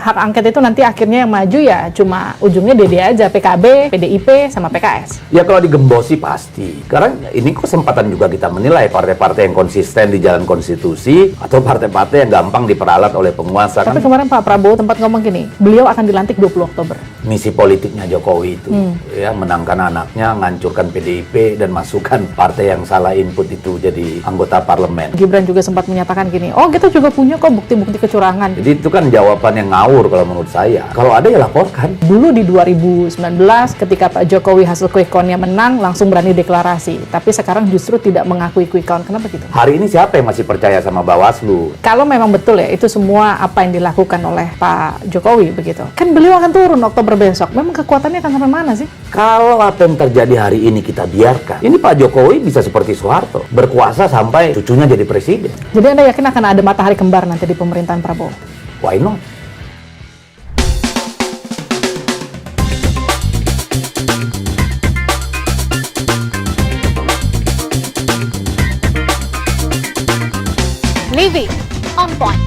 hak angket itu nanti akhirnya yang maju ya cuma ujungnya DD aja, PKB, PDIP, sama PKS. Ya kalau digembosi pasti. Karena ini kesempatan juga kita menilai partai-partai yang konsisten di jalan konstitusi atau partai-partai yang gampang diperalat oleh penguasa. Tapi kemarin Pak Prabowo tempat ngomong gini, beliau akan dilantik 20 Oktober. Misi politiknya Jokowi itu, ya menangkan anaknya, ngancurkan PDIP dan masukkan partai yang salah input itu jadi anggota parlemen. Gibran juga sempat menyatakan gini, oh kita juga punya kok bukti-bukti kecurangan. Jadi itu kan jawaban yang ngawur kalau menurut saya. Kalau ada ya laporkan. Dulu di 2019 ketika Pak Jokowi hasil quick count-nya menang, langsung berani deklarasi. Tapi sekarang justru tidak mengakui quick count. Kenapa gitu? Hari ini siapa yang masih percaya sama Bawaslu? Kalau memang betul ya, itu semua apa yang dilakukan oleh Pak Jokowi begitu. Kan beliau akan turun Oktober besok. Memang kekuatannya akan sampai mana sih? Kalau apa yang terjadi hari ini kita biarkan, ini Pak Jokowi bisa seperti Soeharto, berkuasa sampai cucunya jadi presiden. Jadi Anda yakin akan ada matahari kembar nanti di pemerintahan Prabowo? Why not? Living on Point.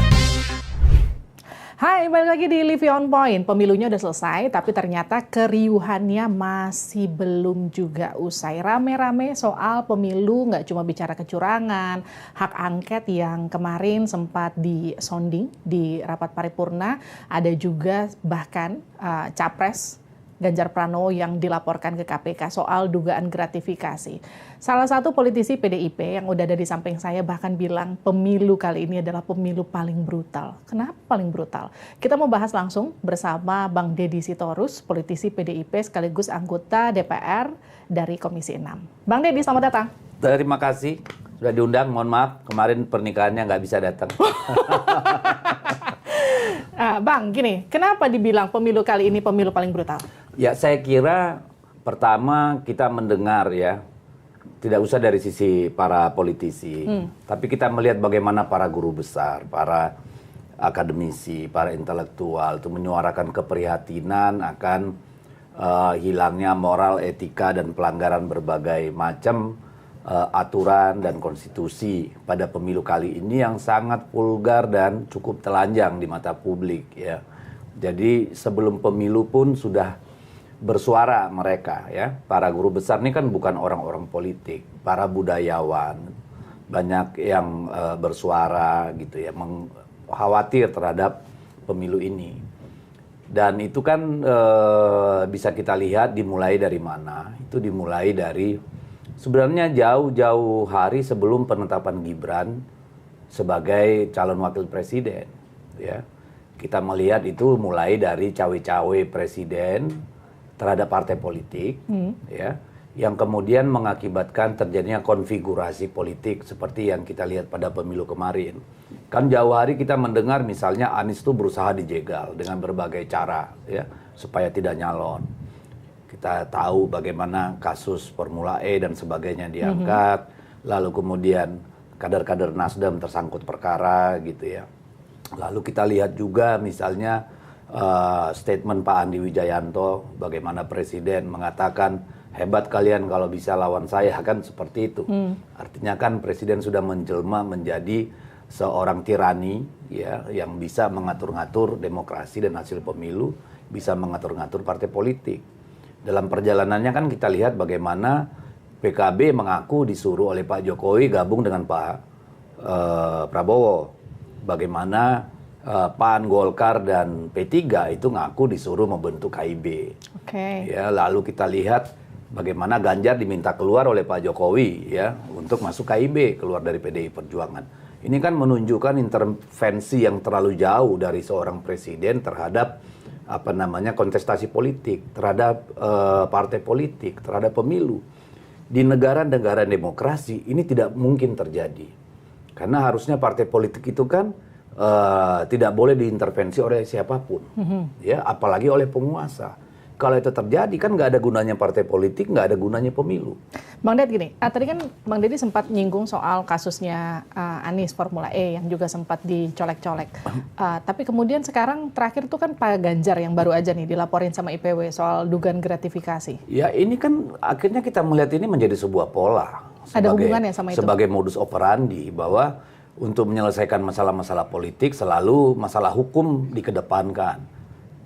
Hai, balik lagi di Living on Point. Pemilunya udah selesai, tapi ternyata keriuhannya masih belum juga usai. Rame-rame soal pemilu, nggak cuma bicara kecurangan, hak angket yang kemarin sempat disonding di rapat paripurna, ada juga bahkan Capres Ganjar Pranowo yang dilaporkan ke KPK soal dugaan gratifikasi. Salah satu politisi PDIP yang udah ada di samping saya bahkan bilang pemilu kali ini adalah pemilu paling brutal. Kenapa paling brutal? Kita mau bahas langsung bersama Bang Deddy Sitorus, politisi PDIP sekaligus anggota DPR dari Komisi 6. Bang Deddy, selamat datang. Terima kasih sudah diundang. Mohon maaf kemarin pernikahannya nggak bisa datang. Bang, gini, kenapa dibilang pemilu kali ini pemilu paling brutal? Ya, saya kira pertama kita mendengar ya, tidak usah dari sisi para politisi, tapi kita melihat bagaimana para guru besar, para akademisi, para intelektual itu menyuarakan keprihatinan akan hilangnya moral, etika, dan pelanggaran berbagai macam aturan dan konstitusi pada pemilu kali ini yang sangat vulgar dan cukup telanjang di mata publik ya. Jadi sebelum pemilu pun sudah bersuara mereka ya. Para guru besar ini kan bukan orang-orang politik, para budayawan. Banyak yang bersuara gitu ya, khawatir terhadap pemilu ini. Dan itu kan bisa kita lihat dimulai dari mana? Itu dimulai dari sebenarnya jauh-jauh hari sebelum penetapan Gibran sebagai calon wakil presiden, ya. Kita melihat itu mulai dari cawe-cawe presiden terhadap partai politik, ya, yang kemudian mengakibatkan terjadinya konfigurasi politik seperti yang kita lihat pada pemilu kemarin. Kan jauh hari kita mendengar misalnya Anies itu berusaha dijegal dengan berbagai cara, ya, supaya tidak nyalon. Kita tahu bagaimana kasus Formula E dan sebagainya diangkat, lalu kemudian kader-kader Nasdem tersangkut perkara gitu ya. Lalu kita lihat juga misalnya statement Pak Andi Wijayanto, bagaimana Presiden mengatakan hebat kalian kalau bisa lawan saya, kan seperti itu. Artinya kan Presiden sudah menjelma menjadi seorang tirani ya, yang bisa mengatur-ngatur demokrasi dan hasil pemilu, bisa mengatur-ngatur partai politik. Dalam perjalanannya kan kita lihat bagaimana PKB mengaku disuruh oleh Pak Jokowi gabung dengan Pak Prabowo. Bagaimana PAN, Golkar, dan P3 itu ngaku disuruh membentuk KIB. Ya, lalu kita lihat bagaimana Ganjar diminta keluar oleh Pak Jokowi ya untuk masuk KIB, keluar dari PDI Perjuangan. Ini kan menunjukkan intervensi yang terlalu jauh dari seorang presiden terhadap kontestasi politik, terhadap partai politik, terhadap pemilu. Di negara-negara demokrasi ini tidak mungkin terjadi. Karena harusnya partai politik itu kan tidak boleh diintervensi oleh siapapun, ya, apalagi oleh penguasa. Kalau itu terjadi kan nggak ada gunanya partai politik, nggak ada gunanya pemilu. Bang Ded gini, tadi kan Bang Deddy sempat nyinggung soal kasusnya Anies Formula E yang juga sempat dicolek-colek. Tapi kemudian sekarang terakhir tuh kan Pak Ganjar yang baru aja nih dilaporin sama IPW soal dugaan gratifikasi. Ya ini kan akhirnya kita melihat ini menjadi sebuah pola. Ada hubungannya sama itu? Sebagai modus operandi bahwa untuk menyelesaikan masalah-masalah politik selalu masalah hukum dikedepankan.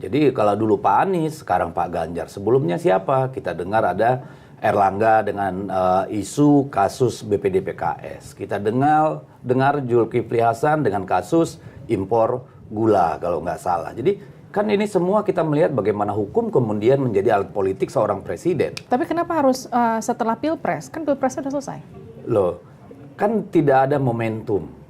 Jadi kalau dulu Pak Anies, sekarang Pak Ganjar. Sebelumnya siapa? Kita dengar ada Erlangga dengan isu kasus BPD PKS. Kita dengar Zulkifli Hasan dengan kasus impor gula kalau nggak salah. Jadi kan ini semua kita melihat bagaimana hukum kemudian menjadi alat politik seorang presiden. Tapi kenapa harus setelah Pilpres? Kan Pilpresnya sudah selesai. Loh, kan tidak ada momentum.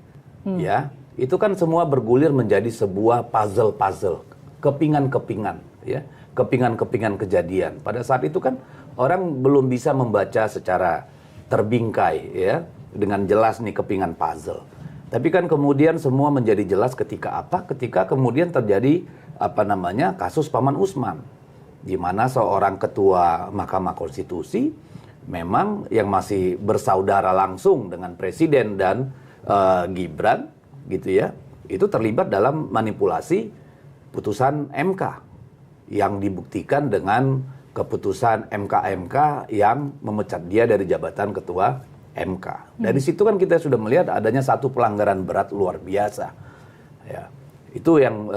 Ya, itu kan semua bergulir menjadi sebuah puzzle-puzzle, kepingan-kepingan, ya, kepingan-kepingan kejadian. Pada saat itu kan orang belum bisa membaca secara terbingkai, ya, dengan jelas nih kepingan puzzle. Tapi kan kemudian semua menjadi jelas ketika apa? Ketika kemudian terjadi kasus Paman Usman, di mana seorang ketua Mahkamah Konstitusi memang yang masih bersaudara langsung dengan Presiden dan Gibran, gitu ya, itu terlibat dalam manipulasi putusan MK yang dibuktikan dengan keputusan MK yang memecat dia dari jabatan ketua MK. Dari situ kan kita sudah melihat adanya satu pelanggaran berat luar biasa. Ya, itu yang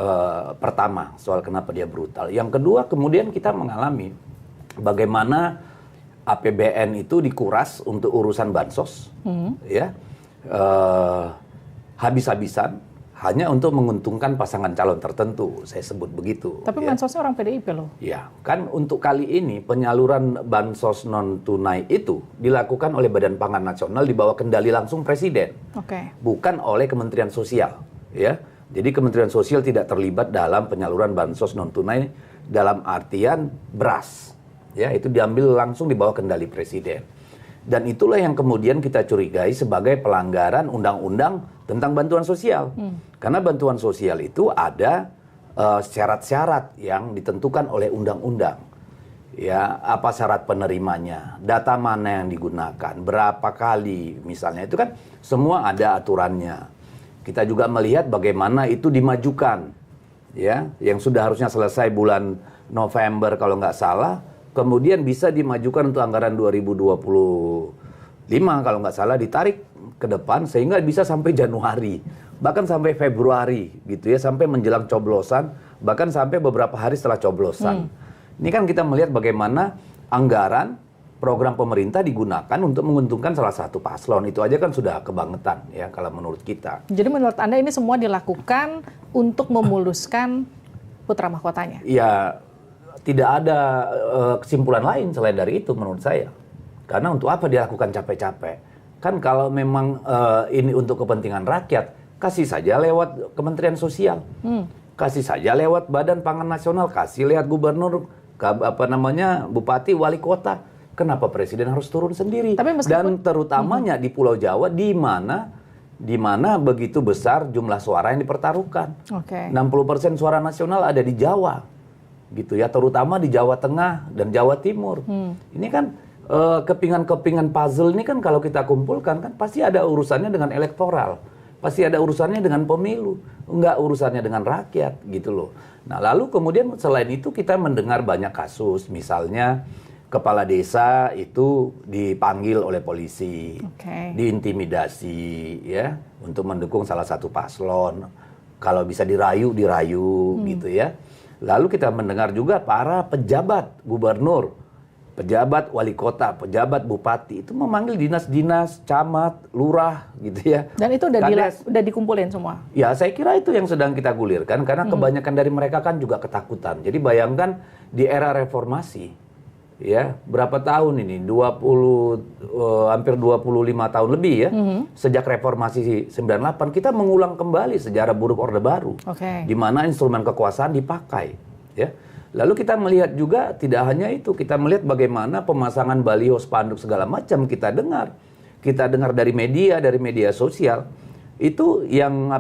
pertama soal kenapa dia brutal. Yang kedua kemudian kita mengalami bagaimana APBN itu dikuras untuk urusan bansos, ya. Habis-habisan hanya untuk menguntungkan pasangan calon tertentu, saya sebut begitu. Tapi bansosnya orang PDIP loh. Ya, kan untuk kali ini penyaluran bansos non tunai itu dilakukan oleh Badan Pangan Nasional di bawah kendali langsung Presiden, bukan oleh Kementerian Sosial. Ya, jadi Kementerian Sosial tidak terlibat dalam penyaluran bansos non tunai dalam artian beras. Ya, itu diambil langsung di bawah kendali Presiden. Dan itulah yang kemudian kita curigai sebagai pelanggaran undang-undang tentang bantuan sosial. Karena bantuan sosial itu ada syarat-syarat yang ditentukan oleh undang-undang. Ya, apa syarat penerimanya, data mana yang digunakan, berapa kali misalnya, itu kan semua ada aturannya. Kita juga melihat bagaimana itu dimajukan, ya, yang sudah harusnya selesai bulan November kalau nggak salah, kemudian bisa dimajukan untuk anggaran 2025 kalau nggak salah, ditarik ke depan sehingga bisa sampai Januari, bahkan sampai Februari gitu ya, sampai menjelang coblosan, bahkan sampai beberapa hari setelah coblosan. Ini kan kita melihat bagaimana anggaran program pemerintah digunakan untuk menguntungkan salah satu paslon. Itu aja kan sudah kebangetan ya kalau menurut kita. Jadi menurut Anda ini semua dilakukan untuk memuluskan putra mahkotanya? Ya, tidak ada kesimpulan lain selain dari itu menurut saya. Karena untuk apa dilakukan capek-capek? Kan kalau memang ini untuk kepentingan rakyat, kasih saja lewat Kementerian Sosial. Kasih saja lewat Badan Pangan Nasional, kasih lihat gubernur, bupati, wali kota. Kenapa presiden harus turun sendiri? Dan terutamanya di Pulau Jawa di mana begitu besar jumlah suara yang dipertaruhkan. 60% suara nasional ada di Jawa. Gitu ya, terutama di Jawa Tengah dan Jawa Timur. Ini kan kepingan-kepingan puzzle ini kan kalau kita kumpulkan kan pasti ada urusannya dengan elektoral, pasti ada urusannya dengan pemilu, enggak urusannya dengan rakyat gitu loh. Nah, lalu kemudian selain itu kita mendengar banyak kasus, misalnya kepala desa itu dipanggil oleh polisi, diintimidasi ya untuk mendukung salah satu paslon, kalau bisa dirayu gitu ya. Lalu kita mendengar juga para pejabat gubernur, pejabat wali kota, pejabat bupati itu memanggil dinas-dinas, camat, lurah gitu ya. Dan itu udah dikumpulin semua? Ya, saya kira itu yang sedang kita gulirkan karena kebanyakan dari mereka kan juga ketakutan. Jadi bayangkan di era reformasi, ya berapa tahun ini? Hampir 25 tahun lebih ya. Sejak reformasi 98 kita mengulang kembali sejarah buruk Orde Baru. Di mana instrumen kekuasaan dipakai, ya. Lalu kita melihat juga tidak hanya itu, kita melihat bagaimana pemasangan baliho, spanduk segala macam kita dengar. Kita dengar dari media sosial. Itu yang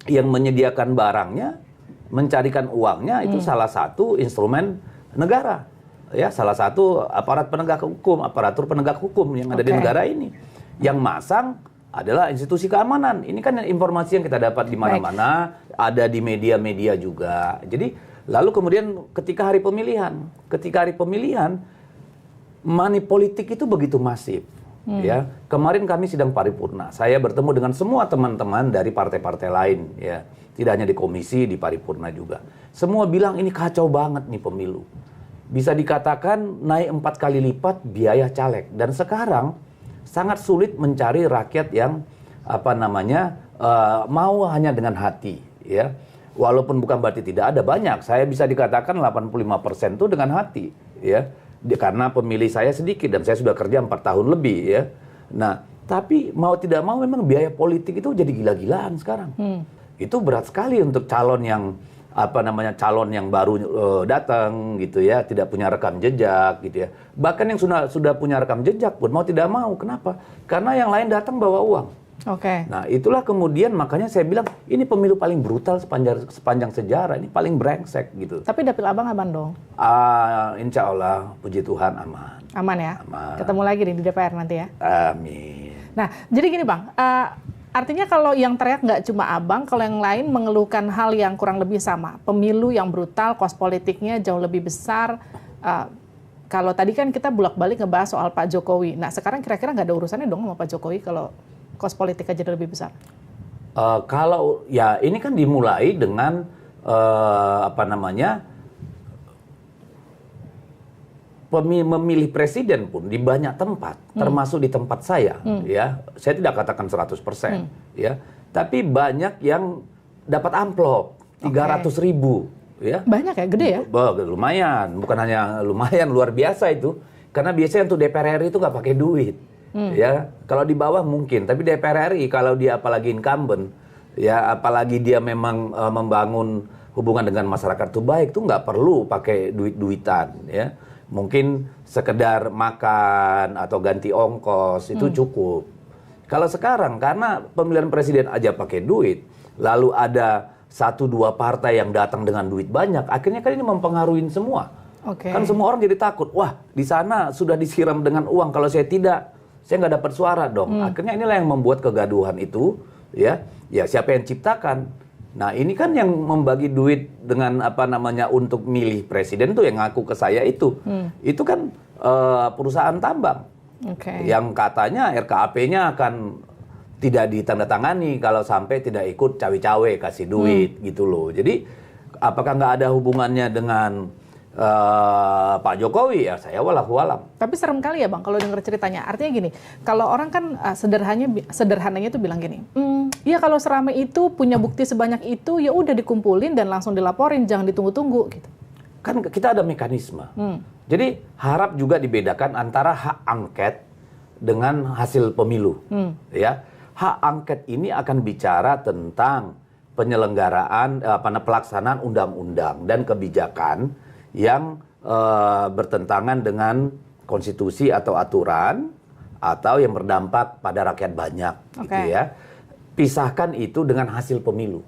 yang menyediakan barangnya, mencarikan uangnya itu salah satu instrumen negara. Ya, salah satu aparat penegak hukum, aparatur penegak hukum yang ada di negara ini. Yang masang adalah institusi keamanan. Ini kan informasi yang kita dapat di mana-mana, ada di media-media juga. Jadi, lalu kemudian ketika hari pemilihan, money politik itu begitu masif. Ya, kemarin kami sidang paripurna. Saya bertemu dengan semua teman-teman dari partai-partai lain, ya. Tidak hanya di komisi, di paripurna juga. Semua bilang ini kacau banget nih pemilu. Bisa dikatakan naik 4 kali lipat biaya caleg. Dan sekarang sangat sulit mencari rakyat yang mau hanya dengan hati, ya. Walaupun bukan berarti tidak ada, banyak. Saya bisa dikatakan 85% itu dengan hati, ya. Karena pemilih saya sedikit dan saya sudah kerja 4 tahun lebih, ya. Nah, tapi mau tidak mau memang biaya politik itu jadi gila-gilaan sekarang. Itu berat sekali untuk calon yang baru datang gitu ya, tidak punya rekam jejak gitu ya. Bahkan yang sudah punya rekam jejak pun mau tidak mau. Kenapa? Karena yang lain datang bawa uang. Oke. Nah, itulah kemudian makanya saya bilang ini pemilu paling brutal sepanjang sejarah, ini paling brengsek gitu. Tapi dapil abang aman dong? Insya Allah, puji Tuhan aman. Aman ya? Aman. Ketemu lagi nih di DPR nanti ya? Amin. Nah, jadi gini Bang, artinya kalau yang teriak nggak cuma abang, kalau yang lain mengeluhkan hal yang kurang lebih sama. Pemilu yang brutal, kos politiknya jauh lebih besar. Kalau tadi kan kita bolak-balik ngebahas soal Pak Jokowi. Nah, sekarang kira-kira nggak ada urusannya dong sama Pak Jokowi kalau kos politik aja lebih besar? Kalau ya ini kan dimulai dengan memilih presiden pun di banyak tempat, termasuk di tempat saya, ya. Saya tidak katakan 100%, ya. Tapi banyak yang dapat amplop 300.000, ya. Banyak ya, gede ya? Lumayan, bukan hanya lumayan, luar biasa itu. Karena biasanya untuk DPR RI itu nggak pakai duit. Ya, kalau di bawah mungkin, tapi DPR RI kalau dia apalagi incumbent, ya apalagi dia memang membangun hubungan dengan masyarakat itu baik, tuh nggak perlu pakai duit-duitan, ya. Mungkin sekedar makan atau ganti ongkos itu cukup. Kalau sekarang karena pemilihan presiden aja pakai duit, lalu ada 1-2 partai yang datang dengan duit banyak, akhirnya kan ini mempengaruhi semua. Kan semua orang jadi takut, wah di sana sudah disiram dengan uang, kalau saya tidak, saya nggak dapat suara dong. Akhirnya inilah yang membuat kegaduhan itu, ya siapa yang ciptakan. Nah ini kan yang membagi duit dengan untuk milih presiden tuh yang ngaku ke saya itu kan perusahaan tambang, yang katanya RKAP-nya akan tidak ditandatangani kalau sampai tidak ikut cawe-cawe kasih duit gitu loh. Jadi apakah nggak ada hubungannya dengan Pak Jokowi? Ya saya walahu alam. Tapi serem kali ya Bang kalau dengar ceritanya. Artinya gini, kalau orang kan sederhananya itu bilang gini, ya kalau seramai itu punya bukti sebanyak itu ya udah dikumpulin dan langsung dilaporin, jangan ditunggu-tunggu gitu. Kan kita ada mekanisme. Jadi harap juga dibedakan antara hak angket dengan hasil pemilu. Ya, hak angket ini akan bicara tentang penyelenggaraan pelaksanaan undang-undang dan kebijakan yang bertentangan dengan konstitusi atau aturan atau yang berdampak pada rakyat banyak, gitu ya. Pisahkan itu dengan hasil pemilu.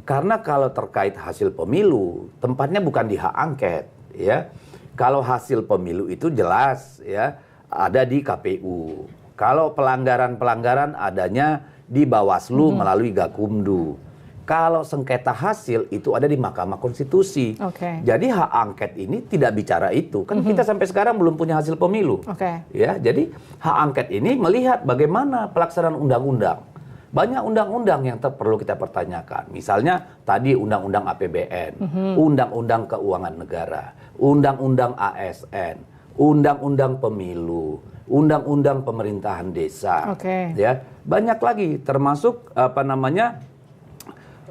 Karena kalau terkait hasil pemilu, tempatnya bukan di hak angket, ya. Kalau hasil pemilu itu jelas, ya, ada di KPU. Kalau pelanggaran-pelanggaran adanya di Bawaslu melalui Gakumdu. Kalau sengketa hasil itu ada di Mahkamah Konstitusi. Jadi hak angket ini tidak bicara itu. Kan kita sampai sekarang belum punya hasil pemilu. Ya, jadi hak angket ini melihat bagaimana pelaksanaan undang-undang. Banyak undang-undang yang perlu kita pertanyakan. Misalnya tadi undang-undang APBN, undang-undang keuangan negara, undang-undang ASN, undang-undang pemilu, undang-undang pemerintahan desa. Ya, banyak lagi termasuk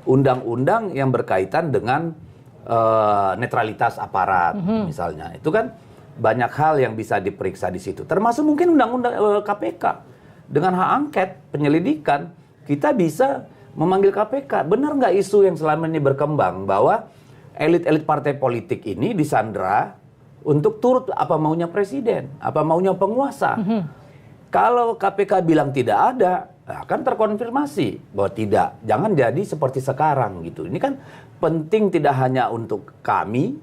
undang-undang yang berkaitan dengan netralitas aparat, misalnya. Itu kan banyak hal yang bisa diperiksa di situ. Termasuk mungkin undang-undang KPK. Dengan hak angket, penyelidikan, kita bisa memanggil KPK. Benar nggak isu yang selama ini berkembang bahwa elit-elit partai politik ini disandra untuk turut apa maunya presiden, apa maunya penguasa. Kalau KPK bilang tidak ada, nah, kan terkonfirmasi bahwa tidak. Jangan jadi seperti sekarang gitu. Ini kan penting tidak hanya untuk kami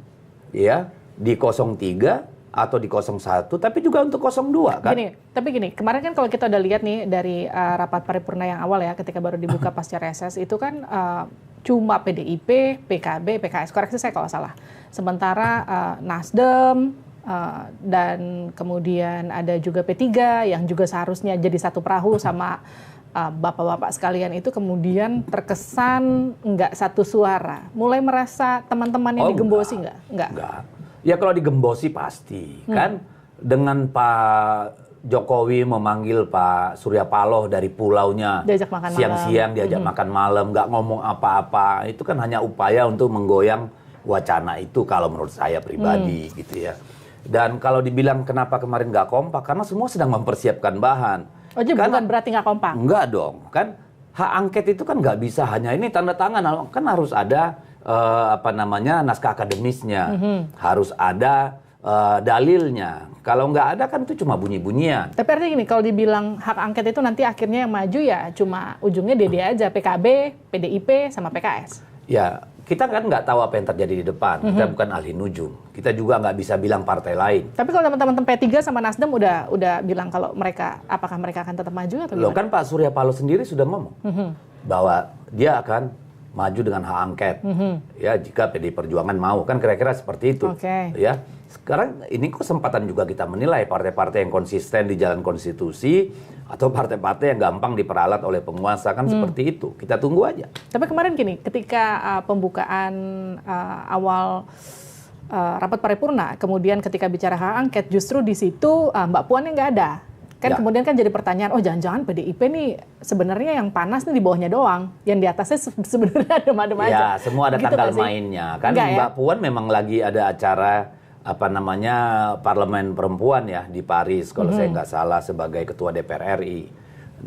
ya di 03 atau di 01, tapi juga untuk 02 kan. Gini, kemarin kan kalau kita udah lihat nih dari rapat paripurna yang awal ya ketika baru dibuka pasca reses itu kan cuma PDIP, PKB, PKS, koreksi saya kalau salah. Sementara Nasdem, Dan kemudian ada juga P3 yang juga seharusnya jadi satu perahu sama bapak-bapak sekalian itu kemudian terkesan nggak satu suara. Mulai merasa teman-temannya digembosi nggak? Enggak. Ya kalau digembosi pasti. Kan dengan Pak Jokowi memanggil Pak Surya Paloh dari pulaunya siang-siang diajak makan malam, nggak ngomong apa-apa. Itu kan hanya upaya untuk menggoyang wacana itu kalau menurut saya pribadi gitu ya. Dan kalau dibilang kenapa kemarin nggak kompak, karena semua sedang mempersiapkan bahan. Oh, jadi bukan berarti nggak kompak? Enggak dong, kan hak angket itu kan nggak bisa hanya ini tanda tangan, kan harus ada naskah akademisnya, harus ada dalilnya. Kalau nggak ada kan itu cuma bunyi-bunyian. Tapi artinya gini, kalau dibilang hak angket itu nanti akhirnya yang maju ya cuma ujungnya Dede aja, PKB, PDIP, sama PKS. Ya, kita kan nggak tahu apa yang terjadi di depan. Kita bukan ahli nujum. Kita juga nggak bisa bilang partai lain. Tapi kalau teman-teman P3 sama Nasdem udah bilang kalau apakah mereka akan tetap maju atau gimana? Loh kan Pak Surya Paloh sendiri sudah ngomong bahwa dia akan maju dengan hak angket. Ya, jika PDI Perjuangan mau, kan kira-kira seperti itu. Ya. Sekarang ini kesempatan juga kita menilai partai-partai yang konsisten di jalan konstitusi atau partai-partai yang gampang diperalat oleh penguasa, kan seperti itu. Kita tunggu aja. Tapi kemarin gini, ketika pembukaan awal rapat paripurna, kemudian ketika bicara hak angket, justru di situ Mbak Puannya nggak ada. Kan kemudian kan jadi pertanyaan, oh jangan-jangan PDIP nih sebenarnya yang panas nih di bawahnya doang, yang di atasnya sebenarnya adem-adem aja. Ya, semua ada gitu tanggal mainnya. Kan Mbak Puan memang lagi ada acara parlemen perempuan ya di Paris kalau saya nggak salah sebagai ketua DPR RI.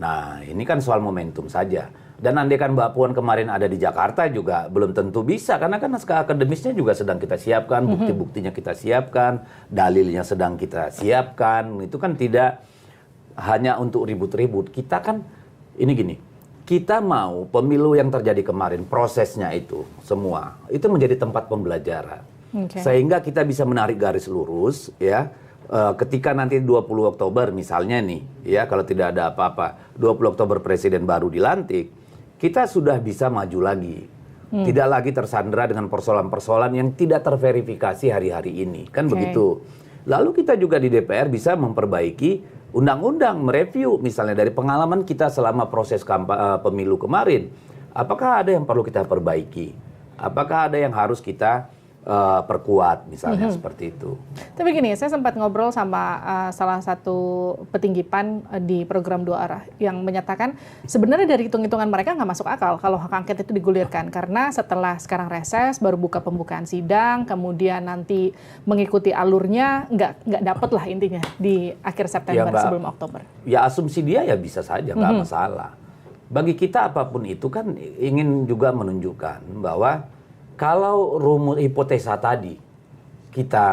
Nah ini kan soal momentum saja. Dan andai kan Mbak Puan kemarin ada di Jakarta juga belum tentu bisa, karena kan naskah akademisnya juga sedang kita siapkan, bukti-buktinya kita siapkan, dalilnya sedang kita siapkan. Itu kan tidak hanya untuk ribut-ribut. Kita kan ini gini, kita mau pemilu yang terjadi kemarin prosesnya itu semua itu menjadi tempat pembelajaran. Sehingga kita bisa menarik garis lurus ya, ketika nanti 20 Oktober misalnya nih ya, kalau tidak ada apa-apa 20 Oktober presiden baru dilantik, kita sudah bisa maju lagi. Tidak lagi tersandera dengan persoalan-persoalan yang tidak terverifikasi hari-hari ini, kan begitu. Lalu kita juga di DPR bisa memperbaiki undang-undang, mereview misalnya dari pengalaman kita selama proses pemilu kemarin. Apakah ada yang perlu kita perbaiki? Apakah ada yang harus kita perkuat misalnya seperti itu. Tapi gini, saya sempat ngobrol sama salah satu petinggi PAN di program Dua Arah yang menyatakan sebenarnya dari hitung-hitungan mereka nggak masuk akal kalau hak angket itu digulirkan, karena setelah sekarang reses baru buka pembukaan sidang, kemudian nanti mengikuti alurnya nggak dapet lah intinya di akhir September ya, sebelum Oktober. Ya asumsi dia ya bisa saja nggak masalah. Bagi kita apapun itu kan ingin juga menunjukkan bahwa kalau rumus hipotesa tadi kita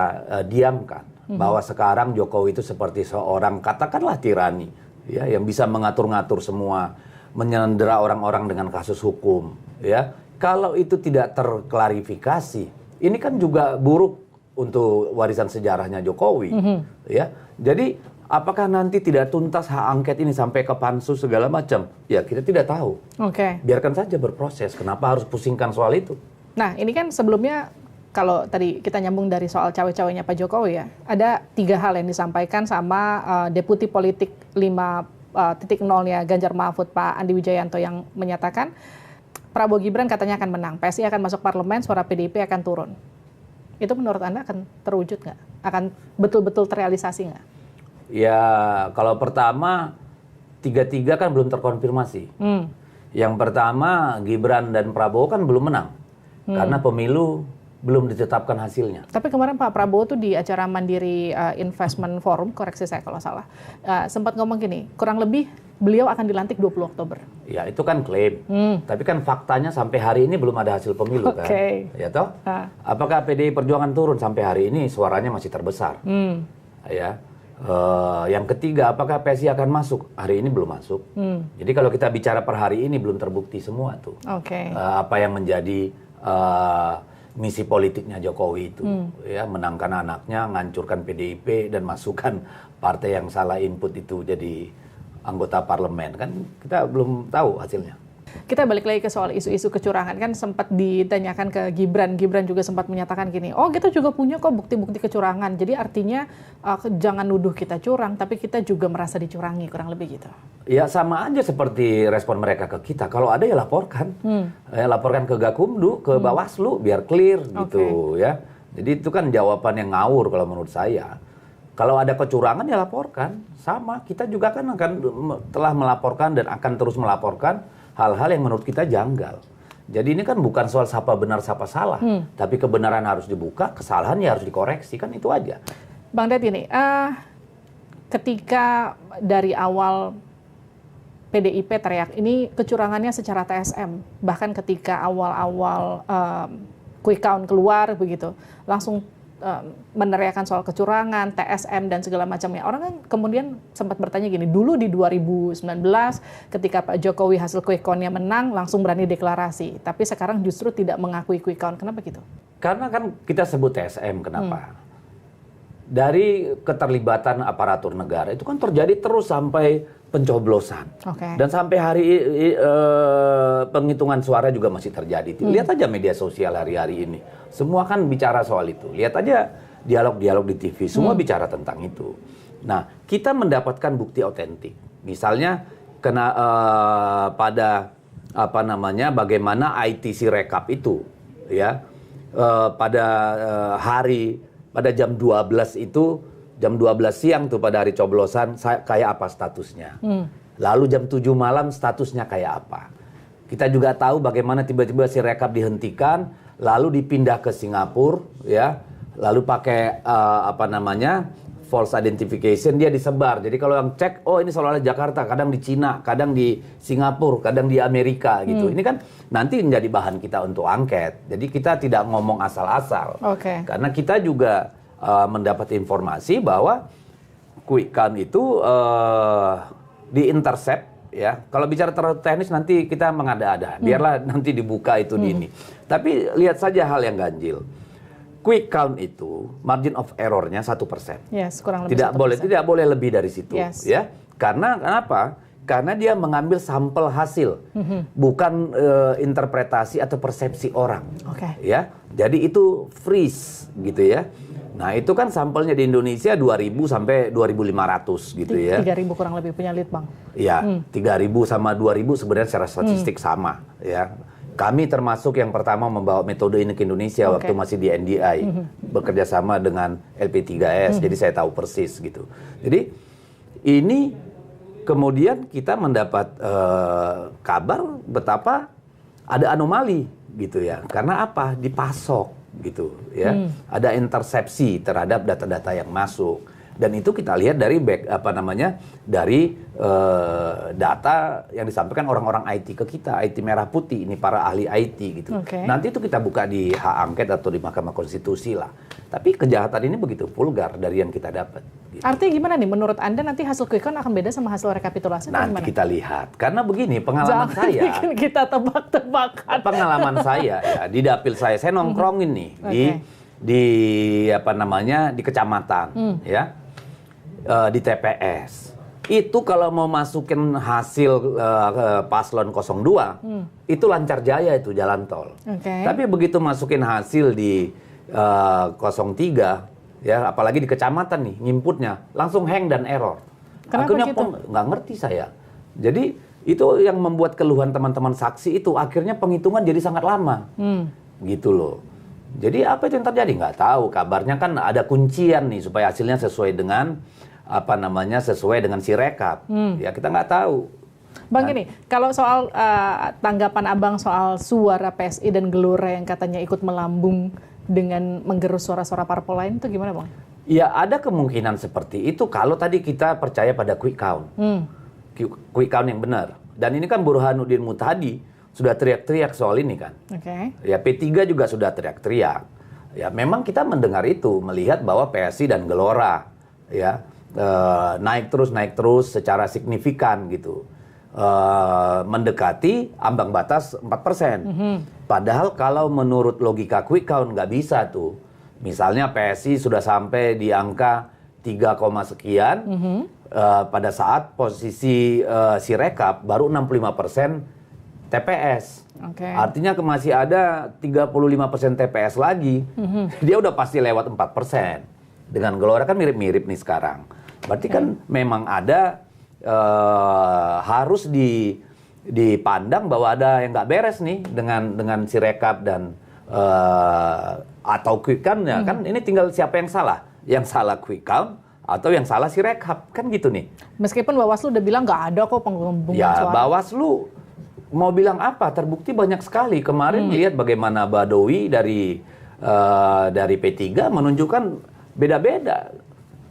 diamkan, bahwa sekarang Jokowi itu seperti seorang katakanlah tirani, ya, yang bisa mengatur-ngatur semua, menyandera orang-orang dengan kasus hukum, ya. Kalau itu tidak terklarifikasi, ini kan juga buruk untuk warisan sejarahnya Jokowi, ya. Jadi apakah nanti tidak tuntas hak angket ini sampai ke pansus segala macam? Ya kita tidak tahu. Biarkan saja berproses. Kenapa harus pusingkan soal itu? Nah, ini kan sebelumnya kalau tadi kita nyambung dari soal cawe-cawenya Pak Jokowi ya, ada 3 hal yang disampaikan sama Deputi Politik 5.0-nya Ganjar Mahfud Pak Andi Wijayanto yang menyatakan Prabowo Gibran katanya akan menang, PSI akan masuk parlemen, suara PDIP akan turun. Itu menurut Anda akan terwujud nggak? Akan betul-betul terrealisasi nggak? Ya, kalau pertama 3-3 kan belum terkonfirmasi. Yang pertama Gibran dan Prabowo kan belum menang. Karena pemilu belum ditetapkan hasilnya. Tapi kemarin Pak Prabowo tuh di acara Mandiri Investment Forum, koreksi saya kalau salah, sempat ngomong gini, kurang lebih beliau akan dilantik 20 Oktober. Ya itu kan klaim, tapi kan faktanya sampai hari ini belum ada hasil pemilu kan. Ya toh? Apakah PDI Perjuangan turun sampai hari ini suaranya masih terbesar? Ya. Yang ketiga, apakah PSI akan masuk? Hari ini belum masuk. Jadi kalau kita bicara per hari ini belum terbukti semua tuh. Apa yang menjadi misi politiknya Jokowi itu, ya, menangkan anaknya, ngancurkan PDIP dan masukkan partai yang salah input itu jadi anggota parlemen, kan kita belum tahu hasilnya. Kita balik lagi ke soal isu-isu kecurangan, kan sempat ditanyakan ke Gibran juga sempat menyatakan gini, oh kita juga punya kok bukti-bukti kecurangan, jadi artinya jangan nuduh kita curang, tapi kita juga merasa dicurangi, kurang lebih gitu. Ya sama aja seperti respon mereka ke kita, kalau ada ya laporkan, laporkan ke Gakumdu, ke Bawaslu, biar clear gitu ya. Jadi itu kan jawaban yang ngawur kalau menurut saya. Kalau ada kecurangan ya laporkan, sama kita juga kan akan telah melaporkan dan akan terus melaporkan hal-hal yang menurut kita janggal. Jadi ini kan bukan soal siapa benar siapa salah, tapi kebenaran harus dibuka, kesalahan ya harus dikoreksi, kan itu aja. Bang Ded ini, ketika dari awal PDIP teriak ini kecurangannya secara TSM, bahkan ketika awal-awal quick count keluar begitu, langsung meneriakan soal kecurangan, TSM dan segala macamnya. Orang kan kemudian sempat bertanya gini, dulu di 2019 ketika Pak Jokowi hasil quick count-nya menang, langsung berani deklarasi. Tapi sekarang justru tidak mengakui quick count. Kenapa gitu? Karena kan kita sebut TSM, kenapa? Dari keterlibatan aparatur negara itu kan terjadi terus sampai pencoblosan. Dan sampai hari penghitungan suara juga masih terjadi. Lihat aja media sosial hari-hari ini. Semua kan bicara soal itu. Lihat aja dialog-dialog di TV, semua bicara tentang itu. Nah, kita mendapatkan bukti otentik. Misalnya pada bagaimana IT Sirekap itu ya. Pada jam 12 itu, jam 12 siang tuh pada hari coblosan, kayak apa statusnya. Lalu jam 7 malam statusnya kayak apa. Kita juga tahu bagaimana tiba-tiba Sirekap dihentikan, lalu dipindah ke Singapura, ya. Lalu pakai false identification, dia disebar. Jadi kalau yang cek, oh ini seolah-olah Jakarta, kadang di Cina, kadang di Singapura, kadang di Amerika gitu. Ini kan nanti menjadi bahan kita untuk angket. Jadi kita tidak ngomong asal-asal. Karena kita juga mendapat informasi bahwa quick count itu di-intercept, ya. Kalau bicara terlalu teknis nanti kita mengada-ada. Biarlah nanti dibuka itu di ini. Tapi lihat saja hal yang ganjil. Quick count itu margin of error-nya 1%. Yes, kurang lebih 1%. Tidak boleh lebih dari situ, ya. Karena kenapa? Karena dia mengambil sampel hasil, bukan interpretasi atau persepsi orang. Ya. Jadi itu freeze gitu ya. Nah, itu kan sampelnya di Indonesia 2.000 sampai 2.500 gitu ya. 3.000 kurang lebih punya lead, Bang. Ya, 3.000 sama 2.000 sebenarnya secara statistik sama, ya. Kami termasuk yang pertama membawa metode ini ke Indonesia waktu masih di NDI, bekerja sama dengan LP3S, jadi saya tahu persis gitu. Jadi ini kemudian kita mendapat kabar betapa ada anomali gitu ya. Karena apa? Dipasok gitu ya. Ada intersepsi terhadap data-data yang masuk. Dan itu kita lihat dari dari data yang disampaikan orang-orang IT ke kita, IT merah putih, ini para ahli IT gitu. Nanti itu kita buka di hak angket atau di Mahkamah Konstitusi lah. Tapi kejahatan ini begitu vulgar dari yang kita dapat. Gitu. Artinya gimana nih? Menurut Anda nanti hasil quick count akan beda sama hasil rekapitulasi? Nanti kita lihat. Karena begini, pengalaman saya. Jangan kita tebak-tebakan. Pengalaman saya ya, di dapil saya nongkrongin nih di kecamatan ya. Di TPS itu kalau mau masukin hasil paslon 02 itu lancar jaya itu jalan tol. Tapi begitu masukin hasil di 03 ya, apalagi di kecamatan nih nginputnya langsung hang dan error. Akhirnya gitu? Nggak ngerti saya. Jadi itu yang membuat keluhan teman-teman saksi itu akhirnya penghitungan jadi sangat lama. Gitu loh. Jadi apa itu yang terjadi? Nggak tahu. Kabarnya kan ada kuncian nih supaya hasilnya sesuai dengan sesuai dengan Sirekap. Ya kita nggak tahu. Bang, gini, kalau soal tanggapan Abang soal suara PSI dan Gelora yang katanya ikut melambung dengan menggerus suara-suara parpol lain itu gimana, Bang? Ya ada kemungkinan seperti itu kalau tadi kita percaya pada quick count. Quick count yang benar. Dan ini kan Burhanuddin Muhtadi sudah teriak-teriak soal ini kan. Ya P3 juga sudah teriak-teriak. Ya memang kita mendengar itu, melihat bahwa PSI dan Gelora ya naik terus secara signifikan gitu. Mendekati ambang batas 4%. Padahal kalau menurut logika quick count nggak bisa tuh. Misalnya PSI sudah sampai di angka 3, sekian, pada saat posisi Sirekap baru 65% TPS. Oke. Artinya masih ada 35% TPS lagi. Dia udah pasti lewat 4%. Dengan Gelora kan mirip-mirip nih sekarang. Berarti kan memang ada harus dipandang bahwa ada yang nggak beres nih dengan Sirekap dan atau quick count ya kan ini tinggal siapa yang salah. Yang salah quick count atau yang salah Sirekap kan gitu nih. Meskipun Bawaslu udah bilang nggak ada kok penggelembungan Ya suara. Bawaslu mau bilang apa? Terbukti banyak sekali. Kemarin lihat bagaimana Badawi dari P3 menunjukkan beda-beda.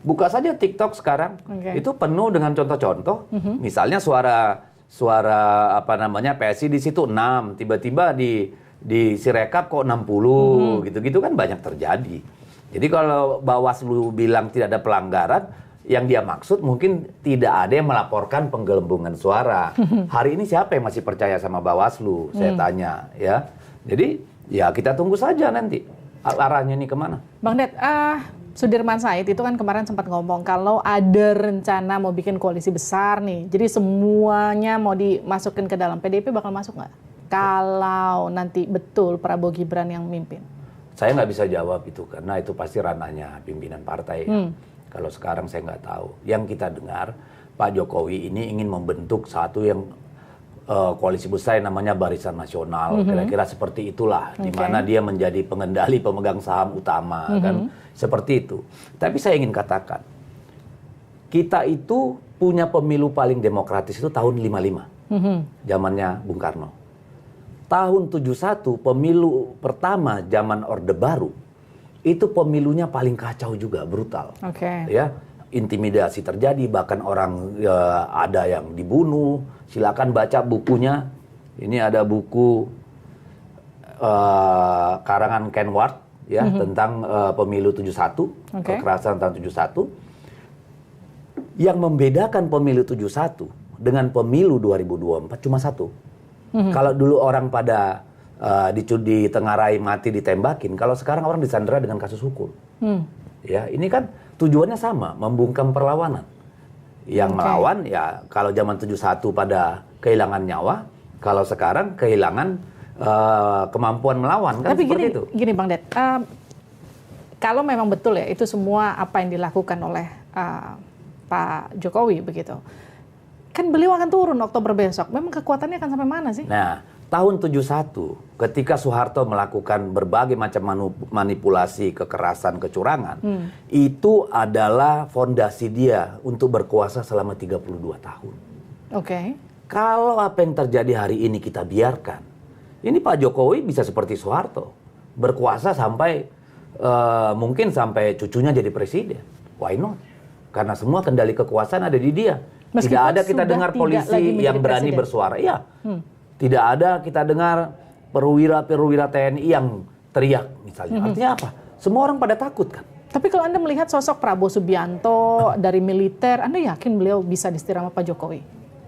Buka saja TikTok sekarang. Itu penuh dengan contoh-contoh. Misalnya suara apa namanya PSI di situ 6, tiba-tiba di Sirekap kok 60 gitu-gitu kan banyak terjadi. Jadi kalau Bawaslu bilang tidak ada pelanggaran, yang dia maksud mungkin tidak ada yang melaporkan penggelembungan suara. Hari ini siapa yang masih percaya sama Bawaslu? Saya tanya ya. Jadi ya kita tunggu saja nanti arahnya ini kemana. Bang Ded, Sudirman Said itu kan kemarin sempat ngomong kalau ada rencana mau bikin koalisi besar nih. Jadi semuanya mau dimasukin ke dalam. PDIP bakal masuk nggak? Kalau nanti betul Prabowo Gibran yang mimpin. Saya nggak bisa jawab itu karena itu pasti ranahnya pimpinan partai. Ya. Kalau sekarang saya nggak tahu. Yang kita dengar Pak Jokowi ini ingin membentuk satu yang koalisi besar yang namanya Barisan Nasional. Kira-kira seperti itulah, di mana dia menjadi pengendali pemegang saham utama kan. Seperti itu. Tapi saya ingin katakan, kita itu punya pemilu paling demokratis itu tahun 55. Zamannya Bung Karno. Tahun 71 pemilu pertama zaman Orde Baru itu pemilunya paling kacau juga, brutal. Ya, intimidasi terjadi, bahkan orang ada yang dibunuh. Silakan baca bukunya. Ini ada buku karangan Ken Ward ya tentang pemilu 71, kekerasan tahun 71. Yang membedakan pemilu 71 dengan pemilu 2024 cuma satu. Kalau dulu orang pada ditengarai mati ditembakin, kalau sekarang orang disandera dengan kasus hukum. Ya, ini kan tujuannya sama, membungkam perlawanan. Yang melawan ya kalau zaman 71 pada kehilangan nyawa, kalau sekarang kehilangan kemampuan melawan kan. Tapi seperti itu. Gini Bang Ded, kalau memang betul ya itu semua apa yang dilakukan oleh Pak Jokowi begitu. Kan beliau akan turun Oktober besok. Memang kekuatannya akan sampai mana sih? Nah, tahun 71 ketika Soeharto melakukan berbagai macam manipulasi, kekerasan, kecurangan, itu adalah fondasi dia untuk berkuasa selama 32 tahun. Kalau apa yang terjadi hari ini kita biarkan, ini Pak Jokowi bisa seperti Soeharto, berkuasa sampai mungkin sampai cucunya jadi presiden. Why not? Karena semua kendali kekuasaan ada di dia. Tidak ada kita dengar polisi yang berani bersuara. Iya. Tidak ada kita dengar perwira-perwira TNI yang teriak misalnya. Artinya apa? Semua orang pada takut kan. Tapi kalau Anda melihat sosok Prabowo Subianto dari militer, Anda yakin beliau bisa disetir sama Pak Jokowi?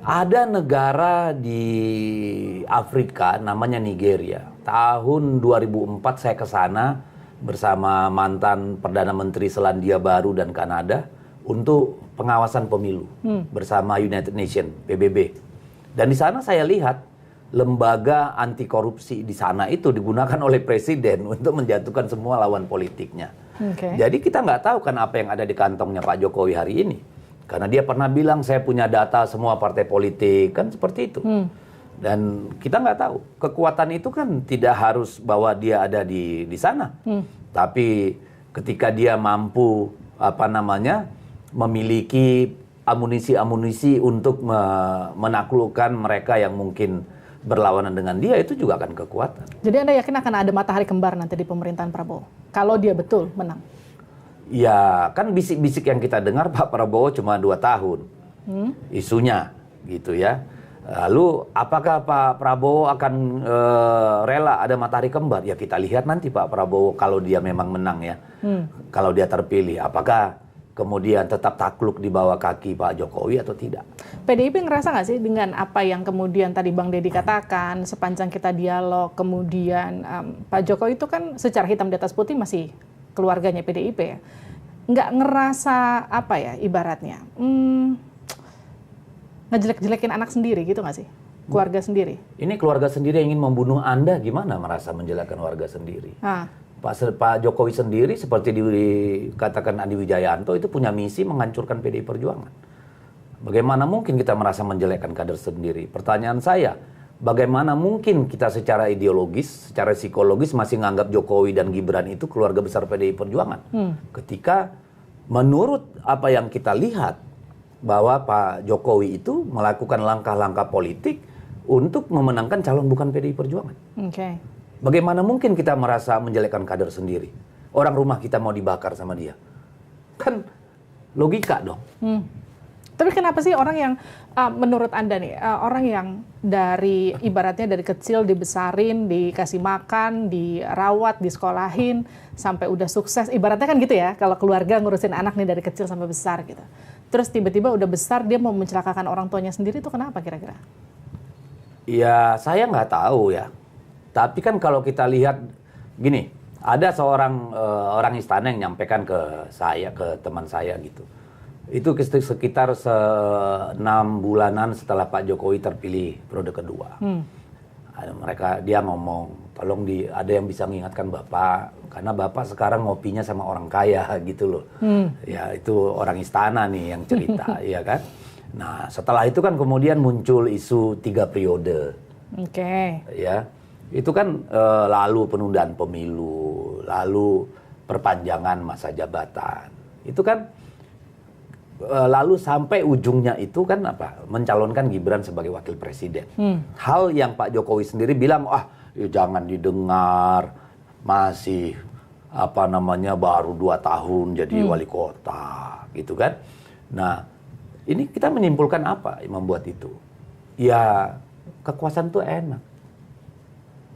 Ada negara di Afrika namanya Nigeria. Tahun 2004 saya ke sana bersama mantan Perdana Menteri Selandia Baru dan Kanada untuk pengawasan pemilu bersama United Nations, PBB. Dan di sana saya lihat lembaga anti korupsi di sana itu digunakan oleh presiden untuk menjatuhkan semua lawan politiknya. Jadi kita nggak tahu kan apa yang ada di kantongnya Pak Jokowi hari ini. Karena dia pernah bilang saya punya data semua partai politik, kan seperti itu. Dan kita nggak tahu. Kekuatan itu kan tidak harus bahwa dia ada di sana. Tapi ketika dia mampu memiliki amunisi-amunisi untuk menaklukkan mereka yang mungkin berlawanan dengan dia, itu juga akan kekuatan. Jadi Anda yakin akan ada matahari kembar nanti di pemerintahan Prabowo? Kalau dia betul menang? Ya, kan bisik-bisik yang kita dengar Pak Prabowo cuma 2 tahun. Isunya, gitu ya. Lalu apakah Pak Prabowo akan rela ada matahari kembar? Ya kita lihat nanti Pak Prabowo kalau dia memang menang ya. Kalau dia terpilih, apakah kemudian tetap takluk di bawah kaki Pak Jokowi atau tidak? PDIP ngerasa nggak sih dengan apa yang kemudian tadi Bang Deddy katakan, sepanjang kita dialog, kemudian Pak Jokowi itu kan secara hitam di atas putih masih keluarganya PDIP ya. Nggak ngerasa apa ya ibaratnya, ngejelek-jelekin anak sendiri gitu nggak sih? keluarga sendiri. Ini keluarga sendiri yang ingin membunuh Anda, gimana merasa menjelekkan warga sendiri? Pak Jokowi sendiri seperti dikatakan Andi Wijayanto itu punya misi menghancurkan PDI Perjuangan. Bagaimana mungkin kita merasa menjelekkan kader sendiri? Pertanyaan saya, bagaimana mungkin kita secara ideologis, secara psikologis masih menganggap Jokowi dan Gibran itu keluarga besar PDI Perjuangan? Ketika menurut apa yang kita lihat, bahwa Pak Jokowi itu melakukan langkah-langkah politik untuk memenangkan calon bukan PDI Perjuangan. Bagaimana mungkin kita merasa menjelekkan kader sendiri? Orang rumah kita mau dibakar sama dia. Kan logika dong. Tapi kenapa sih orang yang, menurut Anda nih, orang yang ibaratnya dari kecil dibesarin, dikasih makan, dirawat, disekolahin, sampai udah sukses, ibaratnya kan gitu ya, kalau keluarga ngurusin anak nih dari kecil sampai besar gitu. Terus tiba-tiba udah besar dia mau mencelakakan orang tuanya sendiri, itu kenapa kira-kira? Ya saya nggak tahu ya. Tapi kan kalau kita lihat gini, ada seorang orang istana yang nyampaikan ke saya, ke teman saya gitu. Itu sekitar 6 bulanan setelah Pak Jokowi terpilih periode kedua. Dia ngomong, tolong ada yang bisa mengingatkan Bapak, karena Bapak sekarang ngopinya sama orang kaya gitu loh. Ya itu orang istana nih yang cerita, ya kan. Nah setelah itu kan kemudian muncul isu 3 periode. Ya, itu kan lalu penundaan pemilu, lalu perpanjangan masa jabatan. Itu kan lalu sampai ujungnya itu kan mencalonkan Gibran sebagai wakil presiden. Hal yang Pak Jokowi sendiri bilang, ya jangan didengar, masih baru 2 tahun jadi wali kota, gitu kan. Nah, ini kita menyimpulkan apa yang membuat itu? Ya, kekuasaan itu enak.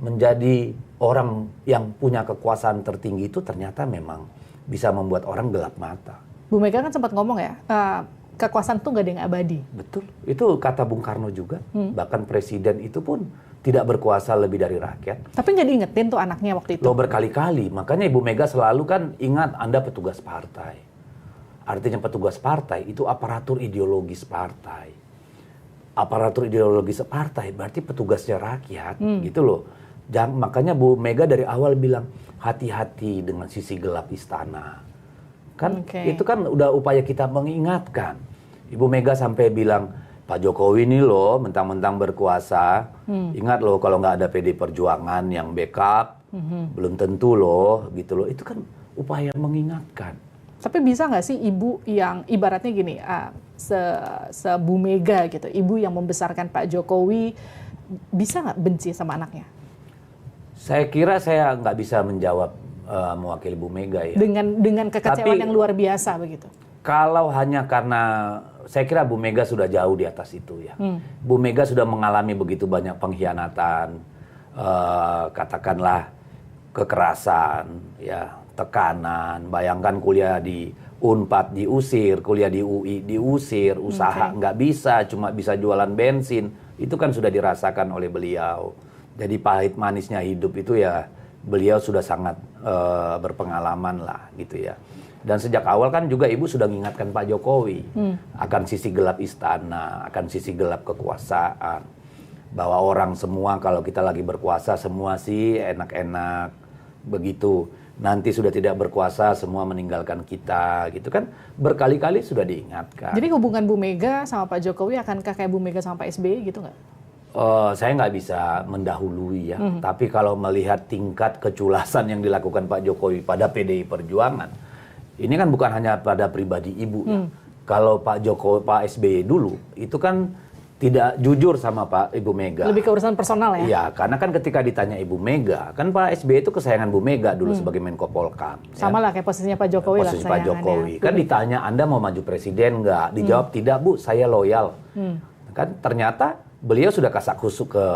Menjadi orang yang punya kekuasaan tertinggi itu ternyata memang bisa membuat orang gelap mata. Bu Mega kan sempat ngomong ya, kekuasaan tuh nggak ada yang abadi. Betul, itu kata Bung Karno juga. Bahkan presiden itu pun tidak berkuasa lebih dari rakyat. Tapi nggak diingetin tuh anaknya waktu itu. Loh berkali-kali, makanya Ibu Mega selalu kan ingat Anda petugas partai. Artinya petugas partai itu aparatur ideologis partai. Aparatur ideologis partai berarti petugasnya rakyat, gitu loh. Makanya Bu Mega dari awal bilang, hati-hati dengan sisi gelap istana. Kan itu kan udah upaya kita mengingatkan. Ibu Mega sampai bilang, Pak Jokowi ini loh mentang-mentang berkuasa, ingat loh kalau nggak ada PD Perjuangan yang backup, belum tentu loh, gitu loh. Itu kan upaya mengingatkan. Tapi bisa nggak sih ibu yang ibaratnya gini, Bu Mega gitu, ibu yang membesarkan Pak Jokowi, bisa nggak benci sama anaknya? Saya kira saya nggak bisa menjawab mewakili Bu Mega ya. Dengan kekecewaan yang luar biasa begitu. Kalau hanya karena, saya kira Bu Mega sudah jauh di atas itu ya. Bu Mega sudah mengalami begitu banyak pengkhianatan, katakanlah kekerasan, ya tekanan. Bayangkan kuliah di Unpad diusir, kuliah di UI diusir, usaha nggak bisa, cuma bisa jualan bensin. Itu kan sudah dirasakan oleh beliau. Jadi pahit manisnya hidup itu ya beliau sudah sangat berpengalaman lah gitu ya. Dan sejak awal kan juga Ibu sudah mengingatkan Pak Jokowi akan sisi gelap istana, akan sisi gelap kekuasaan. Bahwa orang semua kalau kita lagi berkuasa semua sih enak-enak begitu. Nanti sudah tidak berkuasa semua meninggalkan kita gitu kan. Berkali-kali sudah diingatkan. Jadi hubungan Bu Mega sama Pak Jokowi akankah kayak Bu Mega sama Pak SBY gitu nggak? Saya nggak bisa mendahului ya, tapi kalau melihat tingkat keculasan yang dilakukan Pak Jokowi pada PDI Perjuangan, ini kan bukan hanya pada pribadi Ibu ya. Kalau Pak SBY dulu, itu kan tidak jujur sama Ibu Mega. Lebih ke urusan personal ya? Iya, karena kan ketika ditanya Ibu Mega, kan Pak SBY itu kesayangan Bu Mega dulu sebagai Menko Polkam. Sama lah kayak posisinya Pak Jokowi Posisi Pak Jokowi. Kan ditanya, Anda mau maju presiden nggak? Dijawab, tidak Bu, saya loyal. Kan ternyata beliau sudah kasak kusuk ke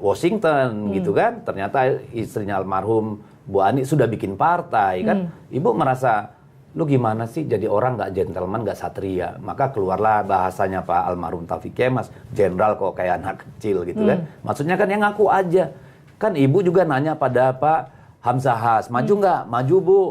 Washington gitu kan. Ternyata istrinya almarhum Bu Ani sudah bikin partai kan. Ibu merasa, lu gimana sih jadi orang nggak gentleman, nggak satria. Maka keluarlah bahasanya Pak almarhum Taufik Kemas, jenderal kok kayak anak kecil gitu kan. Maksudnya kan yang ngaku aja. Kan Ibu juga nanya pada Pak Hamzahas, maju nggak? Maju Bu.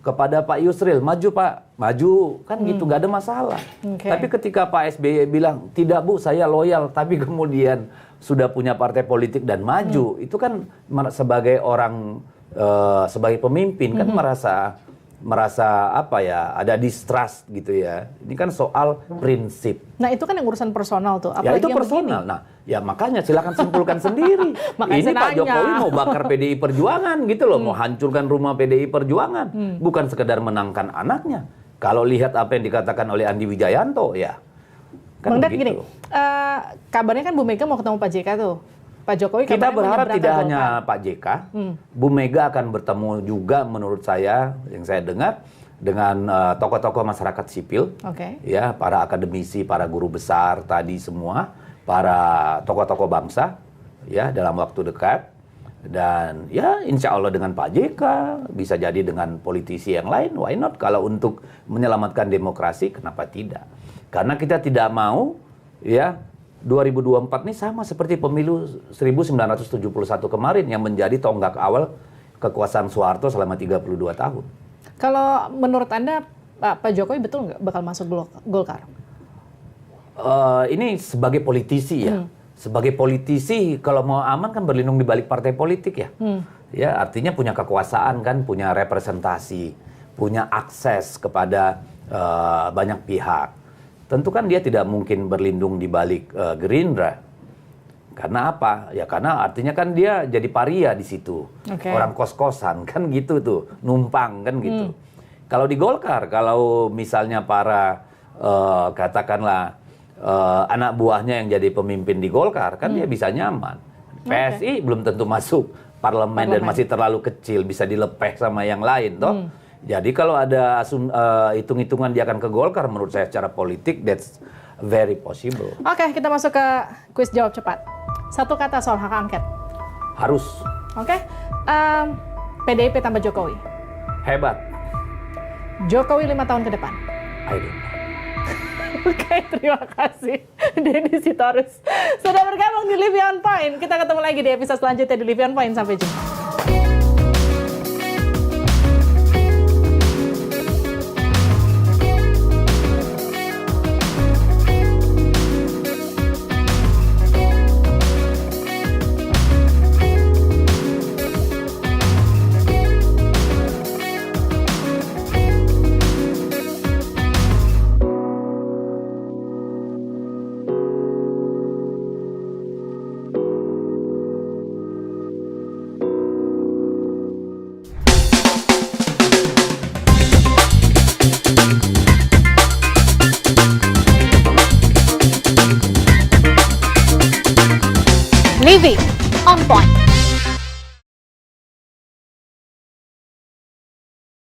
Kepada Pak Yusril, maju Pak, maju, kan gitu, nggak ada masalah. Tapi ketika Pak SBY bilang, tidak Bu, saya loyal, tapi kemudian sudah punya partai politik dan maju, itu kan sebagai orang sebagai pemimpin kan merasa apa ya, ada distrust gitu ya. Ini kan soal prinsip. Nah itu kan yang urusan personal tuh. Ya Apalagi itu yang personal. begini. Nah ya makanya silakan simpulkan sendiri. Makanya Ini saya Pak nanya. Jokowi mau bakar PDI Perjuangan gitu loh, mau hancurkan rumah PDI Perjuangan, bukan sekedar menangkan anaknya. Kalau lihat apa yang dikatakan oleh Andi Wijayanto ya, kan Bang Dad gini, begitu. kabarnya kan Bu Mega mau ketemu Pak JK tuh. Pak Jokowi Kita kabarnya berharap menyeberang tidak ke hanya Golkar. Pak JK, Bu Mega akan bertemu juga menurut saya, yang saya dengar, dengan tokoh-tokoh masyarakat sipil, Oke. ya para akademisi, para guru besar tadi semua, para tokoh-tokoh bangsa, ya dalam waktu dekat, dan ya insya Allah dengan Pak JK, bisa jadi dengan politisi yang lain, why not? Kalau untuk menyelamatkan demokrasi, kenapa tidak? Karena kita tidak mau, ya 2024 ini sama seperti pemilu 1971 kemarin yang menjadi tonggak awal kekuasaan Soeharto selama 32 tahun. Kalau menurut Anda Pak Jokowi betul nggak bakal masuk Golkar? Ini sebagai politisi ya. Sebagai politisi kalau mau aman kan berlindung di balik partai politik ya. Ya artinya punya kekuasaan kan, punya representasi, punya akses kepada banyak pihak. Tentu kan dia tidak mungkin berlindung di balik Gerindra. Karena apa? Ya karena artinya kan dia jadi paria di situ. Oke. Orang kos-kosan kan gitu tuh, numpang kan gitu. Kalau di Golkar, kalau misalnya para katakanlah anak buahnya yang jadi pemimpin di Golkar, kan dia bisa nyaman. PSI belum tentu masuk parlemen dan masih terlalu kecil, bisa dilepeh sama yang lain toh. Jadi kalau ada hitung-hitungan dia akan ke Golkar, menurut saya secara politik that's very possible. Oke, kita masuk ke kuis jawab cepat. Satu kata soal hak angket. Harus. Oke, PDIP tambah Jokowi. Hebat. Jokowi 5 tahun ke depan. I don't know. Oke, terima kasih Denny Sitorus sudah bergabung di Live On Point. Kita ketemu lagi di episode selanjutnya di Live On Point. Sampai jumpa. Living on Point.